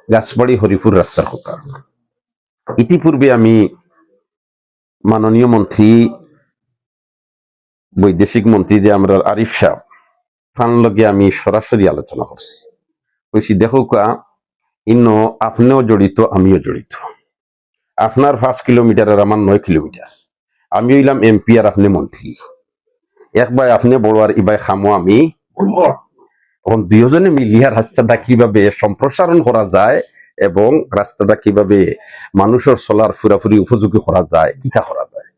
গাছবাড়ি হরিপুর রাস্তার কথা। ইতিপূর্বে আমি মাননীয় মন্ত্রী, বৈদেশিক মন্ত্রী যে আমরা আরিফ সাহ তার লগে আমি সরাসরি আলোচনা করছি। কইছি দেখো ইন্ন আপনিও জড়িত, আমিও জড়িত। আপনার 5 কিলোমিটার আর আমার 9 কিলোমিটার। আমি হইলাম এমপি আর আপনি মন্ত্রী। এক ভাই আপনি বড় আর ইবাই খামো আমি বলবো। তখন দুজনে মিলিয়া রাস্তাটা কিভাবে সম্প্রসারণ করা যায় এবং রাস্তাটা কিভাবে মানুষের চলার ফুরাফুরি উপযোগী করা যায়, কিটা করা যায়,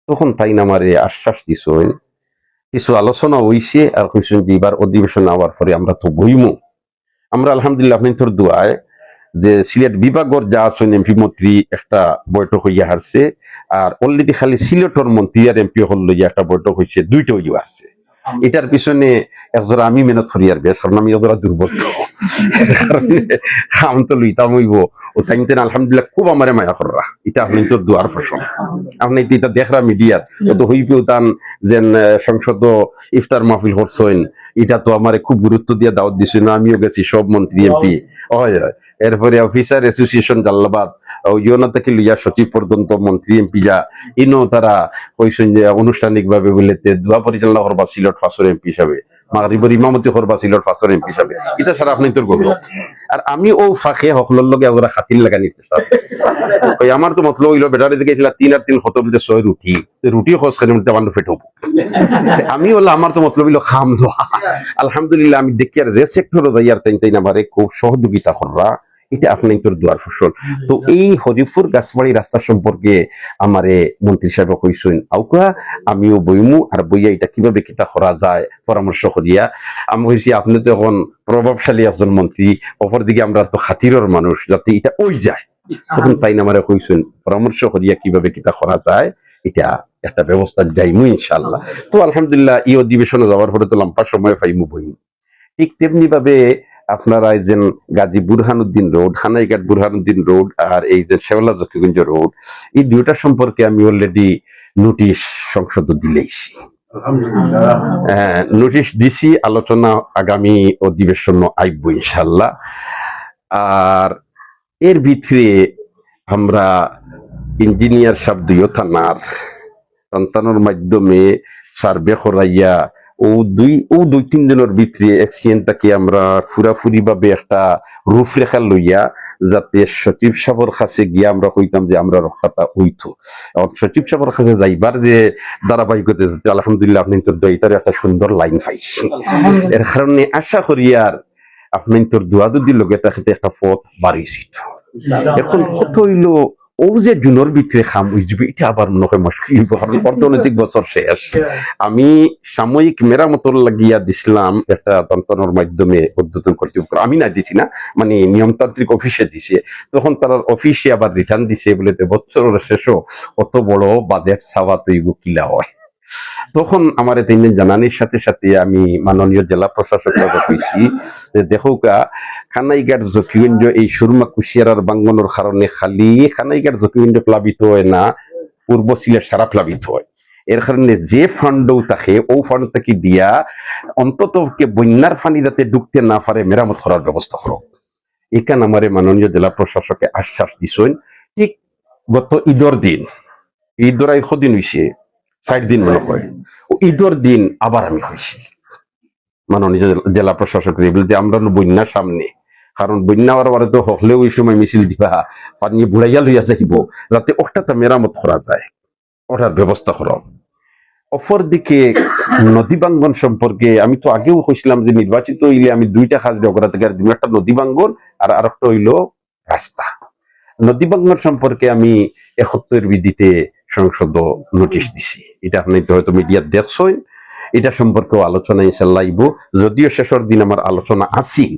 তখন তাই আমারে আশ্বাস দিছেন। কিছু আলোচনা হইছে আর কইছেন যে এবার অধিবেশন হওয়ার পরে আমরা তো বইমু। আমরা আলহামদুলিল্লাহ আপনি তোর দোয়ায় যে সিলেট বিভাগের যা আছেন এমপি মন্ত্রী একটা বৈঠক হইয়া হারছে, আর অলরেডি খালি সিলেটর মন্ত্রী আর এমপি হল লইয়া একটা বৈঠক হয়েছে, দুইটা হইয়া আসছে। এটার পিছনে একজোড়া আমি মেহনত করি আর বেশ, কারণ আমি একজোড়া দুর্বস্ত কাম তো লইতাম হইব ও টাইমতে আলহামদুলিল্লাহ খুব আমারে মায়া কররা। এটা আপনি তোর দুয়ার ফসল, আপনি এটা দেখরা মিডিয়াত তো হইবেও তান যেন সংসদ ইফতার মাহফিল করছেন, এটা তো আমারে খুব গুরুত্ব দিয়ে দাওয়াত দিছিল। আমিও গেছি, সব মন্ত্রী এমপি হয়। এরপরে অফিসার অ্যাসোসিয়েশন জাল্লাবাদ ইউনা থেকে লইয়া সচিব পর্যন্ত মন্ত্রী এমপি যা ইনো তারা কইছেন যে আনুষ্ঠানিক ভাবে বলেতে দোয়া পরিচালনা করবা সিলেট ফাঁসর এমপি হিসাবে, মাগরিবের ইমামতি করবা সিলেট ফাঁসর এমপি হিসাবে। এটা সারা আপনি তোর গৌরব। আর আমি ও ফাঁকে হকলের লগে ওরা খাতির লাগানি চেষ্টা ওই আমার তো মতলব হইলো বেটারে দিকে 3 আর 3 হতো বলতে 6 রুটি খোঁজ খানি আমার ফেট হবো। আমি হলো আমার তো মতলব হইলো খাম দোয়া। আলহামদুলিল্লাহ আমি দেখি আর যে সেক্টরে যাই আর তাই আমারে খুব সহযোগিতা কররা। এটা আপনি তোর দুয়ার ফসল। তো এই হরিপুর গাছবাড়ি রাস্তা সম্পর্কে আমারে মন্ত্রী সাহেব কইছেন আউকা আমিও বইমু আর বইয়া এটা কিভাবে কিতা করা যায় পরামর্শ করিয়া। আমি কইছি আপনি তো এখন প্রভাবশালী একজন মন্ত্রী, অপরদিকে আমরা তো খাতিরের মানুষ, যাতে এটা ওই যায়। তখন তাই আমারে কইছেন পরামর্শ করিয়া কিভাবে কিতা করা যায় এটা একটা ব্যবস্থা যাইমু ইনশাআল্লাহ। তো আলহামদুলিল্লাহ এই অধিবেশনে যাওয়ার পরে তো লম্বা সময় পাইমু বইমু। ঠিক তেমনি ভাবে আপনারা এই যে গাজী বুরহানুদ্দিন রোড, খানাইঘাট বুরহানুদ্দিন রোড আর এই যে শেওলা জকিগঞ্জ রোড, এই দুইটা সম্পর্কে আমি অলরেডি নোটিশ সংসদ দিলেইছি। নোটিশ দিছি, আলোচনা আগামী অধিবেশন আইব ইনশাল্লাহ। আর এর ভিতরে আমরা ইঞ্জিনিয়ার সাহেব দুইও থানার সন্তানের মাধ্যমে সার্ভে করাইয়া দুই তিন দিনের ভিতরে অ্যাক্সিডেন্টটাকে আমরা ফুরাফুরি ভাবে একটা রূপরেখা লইয়া যাতে সচিব সাহেবের কাছে গিয়ে আমরা কইতাম যে আমরা রক্ষাটা হইতো। সচিব সাহেবের কাছে যাইবার যে ধারাবাহিকতা যাতে আলহামদুলিল্লাহ আপনি তোর দইটার একটা সুন্দর লাইন পাইছি। এর কারণে আশা করি আর আপনি তোর দোয়া যদি লগে তাকে একটা পথ বাড়িয়েছি। এখন কত হইলো ও যে জুনের ভিতরে খাম হইবে, এটা আবার মনে হয় মুশকিল, কারণ অর্থনৈতিক বছর শেষ। আমি সাময়িক মেরামতর লাগিয়া দিছিলাম একটা তন্ত্রণের মাধ্যমে উদ্বোধন কর্তৃপক্ষ, আমি না দিছি না, মানে নিয়মতান্ত্রিক অফিসে দিছে। তখন তারা অফিসে আবার রিটার্ন দিছে বলে বছরের শেষও অত বড় বাজেট চাওয়া তৈব কিলা হয়। তখন আমার 3 দিন জানানির সাথে সাথে আমি মাননীয় জেলা প্রশাসক কইছি যে দেখো খানাইঘাট জকিগঞ্জ এই সুরমা কুশিয়ারার বাঙ্গনের কারণে খালি খানাইঘাট জকিগঞ্জ প্লাবিত হয় না, পূর্ব সিলেট সারা প্লাবিত হয়। এর কারণে যে ফান্ডও থাকে ও ফান্ড থেকে দিয়া অন্তত বন্যার পানি যাতে ঢুকতে না পারে মেরামত করার ব্যবস্থা করো। এখানে আমার মাননীয় জেলা প্রশাসকে আশ্বাস দিছেন। ঠিক গত ঈদের দিন, ঈদের 1 দিন হইছে, 60 দিন মনে হয়, ঈদের দিন আবার আমি হয়েছি মাননীয় জেলা প্রশাসক যে আমরা বন্যার সামনে, কারণ বন্যা হওয়ার তো হলেও ওই সময় মিছিল দিবা পানি বুড়াইয়া লইয়া যাইব, যাতে ওটা মেরামত করা যায়, ওটার ব্যবস্থা করো। অপর দিকে নদী বাঙ্গন সম্পর্কে আমি তো আগেও কইছিলাম যে নির্বাচিত হইলে আমি 2টা কাজ ডগরা থেকে, একটা নদী বাঙ্গন আর আরেকটা হইলো রাস্তা। নদী বাঙ্গন সম্পর্কে আমি 71 বিধিতে সংসদ নোটিশ দিছি, এটা আপনি তো হয়তো মিডিয়া দেখছেন। এটা সম্পর্কেও আলোচনা ইনশাল্লাহ আইব, যদিও শেষের দিন আমার আলোচনা আসিল,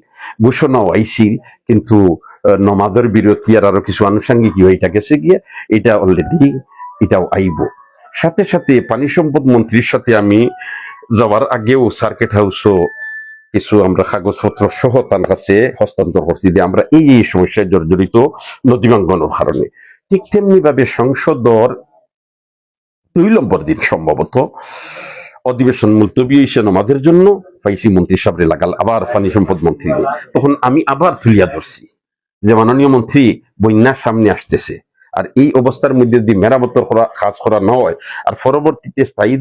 ঘোষণাও আইসিল, কিন্তু নমাজের বিরতি আর আরো কিছু আনুষঙ্গিক হইটা গেছে গিয়ে এটা অলরেডি এটাও আইব। সাথে সাথে পানি সম্পদ মন্ত্রীর সাথে আমি যাওয়ার আগেও সার্কিট হাউসও কিছু আমরা কাগজপত্র সহ তার কাছে হস্তান্তর করছি যে আমরা এই সমস্যায় জর্জরিত নদী বাঙ্গনের কারণে। ঠিক তেমনি ভাবে সংসদর 2 নম্বর দিন সম্ভবত অধিবেশন মুলতবি হয়েছে আমাদের জন্য, পাইছি মন্ত্রী সাহেব লাগাল আবার পানি সম্পদ মন্ত্রী, তখন আমি আবার তুলিয়া ধরছি যে মাননীয় মন্ত্রী বন্যার সামনে আসতেছে, আর এই অবস্থার মধ্যে যদি মেরামতের কাজ করা না হয় আর পরবর্তীতে স্থায়ী